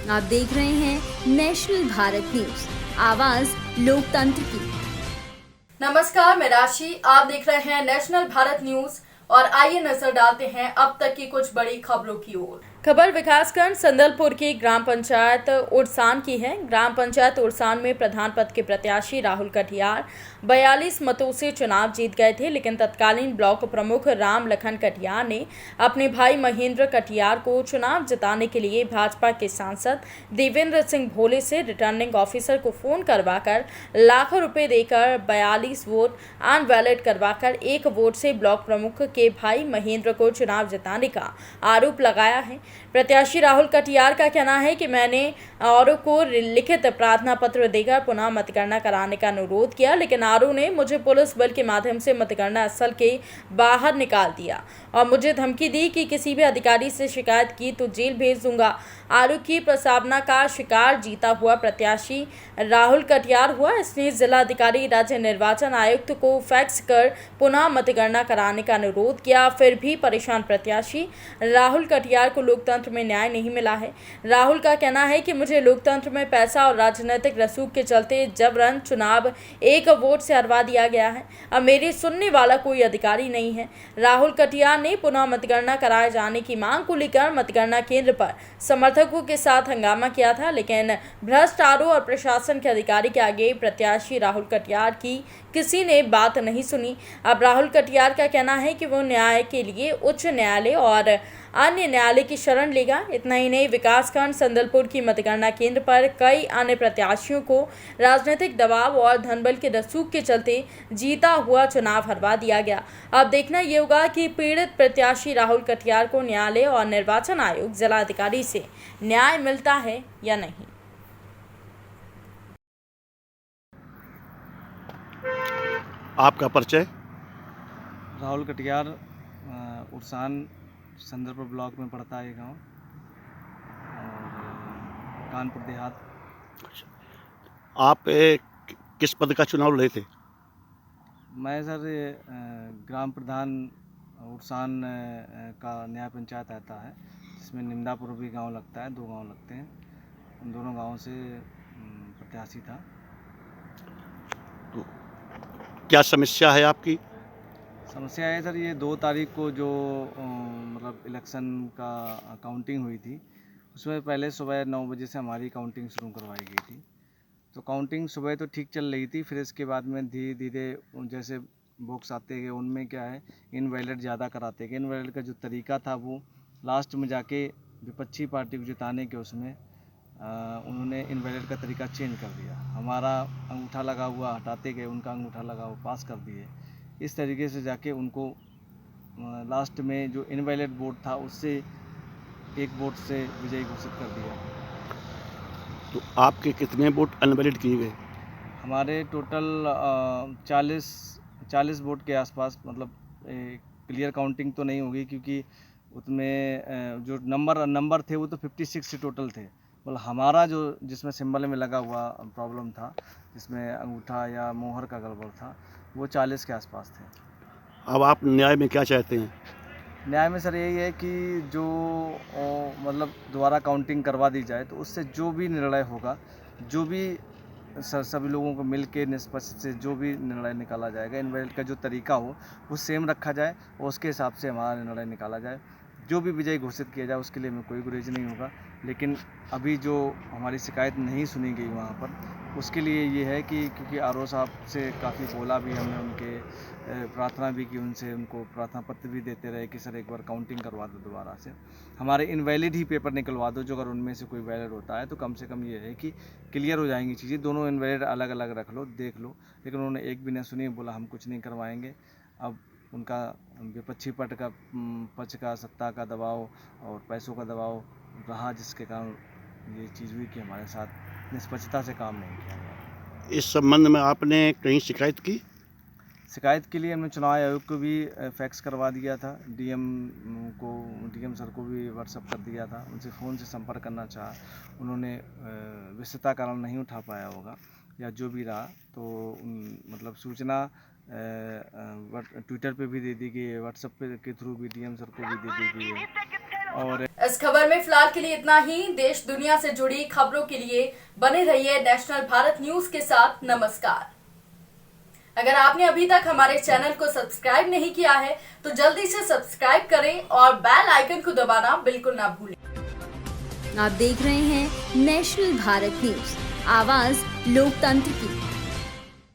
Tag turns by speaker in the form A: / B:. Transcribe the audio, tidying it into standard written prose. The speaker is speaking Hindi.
A: आप देख रहे हैं नेशनल भारत न्यूज, आवाज लोकतंत्र की।
B: नमस्कार, मैं राशि। आप देख रहे हैं नेशनल भारत न्यूज और आइए नजर डालते हैं अब तक की कुछ बड़ी खबरों की ओर। खबर विकासखंड संदलपुर की ग्राम पंचायत उड़सान की है। ग्राम पंचायत उड़सान में प्रधान पद के प्रत्याशी राहुल कटियार 42 मतों से चुनाव जीत गए थे, लेकिन तत्कालीन ब्लॉक प्रमुख राम लखन कटियार ने अपने भाई महेंद्र कटियार को चुनाव जिताने के लिए भाजपा के सांसद देवेंद्र सिंह भोले से रिटर्निंग ऑफिसर को फोन करवाकर लाखों रुपए देकर 42 वोट अनवैलिड करवाकर एक वोट से ब्लॉक प्रमुख के भाई महेंद्र को चुनाव जिताने का आरोप लगाया है। प्रत्याशी राहुल कटियार का कहना है कि मैंने आरोप को लिखित प्रार्थना पत्र देकर पुनः मतगणना कराने का अनुरोध किया, लेकिन आरोप ने मुझे पुलिस बल के माध्यम से मतगणना स्थल के बाहर निकाल दिया और मुझे धमकी दी कि किसी भी अधिकारी से शिकायत की तो जेल भेज दूंगा। आरोप की प्रस्तावना का शिकार जीता हुआ प्रत्याशी राहुल कटियार हुआ। इसने जिला अधिकारी राज्य निर्वाचन आयुक्त को फैक्स कर पुनः मतगणना कराने का अनुरोध किया, फिर भी परेशान प्रत्याशी राहुल कटियार को लोकतंत्र में न्याय नहीं मिला है। राहुल का कहना है कि मुझे लोकतंत्र में पैसा और राजनीतिक रसूख के चलते जबरन चुनाव एक वोट से हरवा दिया गया है। अब मेरी सुनने वाला कोई अधिकारी नहीं है। राहुल कटियार ने पुनः मतगणना कराए जाने की मांग को लेकर मतगणना केंद्र पर समर्थकों के साथ हंगामा किया था, लेकिन भ्रष्ट आरोप और प्रशासन के अधिकारी के आगे प्रत्याशी राहुल कटियार की किसी ने बात नहीं सुनी। अब राहुल कटियार का कहना है कि वो न्याय के लिए उच्च न्यायालय और अन्य न्यायालय की शरण लेगा। इतना ही नहीं, विकासखंड संदलपुर की मतगणना केंद्र पर कई अन्य प्रत्याशियों को राजनीतिक दबाव और धनबल के रसूख के चलते जीता हुआ चुनाव हरवा दिया गया। अब देखना ये होगा कि पीड़ित प्रत्याशी राहुल कटियार को न्यायालय और निर्वाचन आयोग जिला अधिकारी से न्याय मिलता है या नहीं।
C: आपका परिचय?
D: राहुल कटियार, उड़सान संदलपुर ब्लॉक में पड़ता है ये गांव, और कानपुर देहात।
C: आप किस पद का चुनाव लड़े थे?
D: मैं सर ग्राम प्रधान उड़सान का न्याय पंचायत आता है, जिसमें निमदापुर भी गांव लगता है, 2 गांव लगते हैं। उन दोनों गांवों से प्रत्याशी था।
C: तो क्या समस्या है आपकी?
D: समस्या है सर, ये 2 तारीख को जो मतलब इलेक्शन का काउंटिंग हुई थी, उसमें पहले सुबह 9 बजे से हमारी काउंटिंग शुरू करवाई गई थी। तो काउंटिंग सुबह तो ठीक चल रही थी, फिर इसके बाद में धीरे धीरे जैसे बॉक्स आते गए उनमें क्या है इनवैलिड ज़्यादा कराते गए। इनवैलिड का जो तरीका था वो लास्ट में जाके विपक्षी पार्टी को जिताने के उसमें उन्होंने इनवैलिड का तरीका चेंज कर दिया। हमारा अंगूठा लगा हुआ हटाते गए, उनका अंगूठा लगा हुआ पास कर दिए। इस तरीके से जाके उनको लास्ट में जो इनवैलिड वोट था उससे एक वोट से विजयी घोषित कर दिया।
C: तो आपके कितने वोट अनवैलिड किए गए?
D: हमारे टोटल 40 वोट के आसपास, मतलब क्लियर काउंटिंग तो नहीं होगी क्योंकि उसमें जो नंबर थे वो तो 56 टोटल थे। मतलब हमारा जो जिसमें सिंबल में लगा हुआ प्रॉब्लम था, जिसमें अंगूठा या मोहर का गड़बड़ था, वो 40 के आसपास थे।
C: अब आप न्याय में क्या चाहते हैं?
D: न्याय में सर यही है कि जो मतलब दोबारा काउंटिंग करवा दी जाए, तो उससे जो भी निर्णय होगा, जो भी सभी लोगों को मिल के निष्पक्ष से जो भी निर्णय निकाला जाएगा, इनवैलिड का जो तरीका हो वो सेम रखा जाए और उसके हिसाब से हमारा निर्णय निकाला जाए। जो भी विजय घोषित किया जाए उसके लिए हमें कोई गुरेज नहीं होगा। लेकिन अभी जो हमारी शिकायत नहीं सुनी गई वहाँ पर, उसके लिए ये है कि क्योंकि आरओ साहब से काफ़ी बोला भी हमने, उनके प्रार्थना भी की उनसे, उनको प्रार्थना पत्र भी देते रहे कि सर एक बार काउंटिंग करवा दो दोबारा से, हमारे इनवैलिड ही पेपर निकलवा दो, जो अगर उनमें से कोई वैलिड होता है तो कम से कम ये है कि क्लियर हो जाएंगी चीज़ें। दोनों इनवैलिड अलग अलग रख लो, देख लो। लेकिन उन्होंने एक भी नहीं सुनी, बोला हम कुछ नहीं करवाएंगे। अब उनका विपक्षी पक्ष का सत्ता का दबाव और पैसों का दबाव रहा, जिसके कारण ये चीज़ हुई कि हमारे साथ निष्पक्षता से काम नहीं किया गया।
C: इस संबंध में आपने कहीं शिकायत की?
D: शिकायत के लिए हमने चुनाव आयोग को भी फैक्स करवा दिया था, डीएम सर को भी व्हाट्सअप कर दिया था, उनसे फ़ोन से संपर्क करना चाहा, उन्होंने व्यस्तता कारण नहीं उठा पाया होगा या जो भी रहा। तो मतलब सूचना ट्विटर पे भी दे दी गई है, व्हाट्सएप पे के थ्रू भी डीएम सर को भी दे दी गई है। और
B: इस खबर में फिलहाल के लिए इतना ही। देश दुनिया से जुड़ी खबरों के लिए बने रहिए नेशनल भारत न्यूज के साथ। नमस्कार। अगर आपने अभी तक हमारे चैनल को सब्सक्राइब नहीं किया है तो जल्दी से सब्सक्राइब करें और बेल आइकन को दबाना बिल्कुल ना भूलें।
A: आप देख रहे हैं नेशनल भारत न्यूज, आवाज लोकतंत्र की।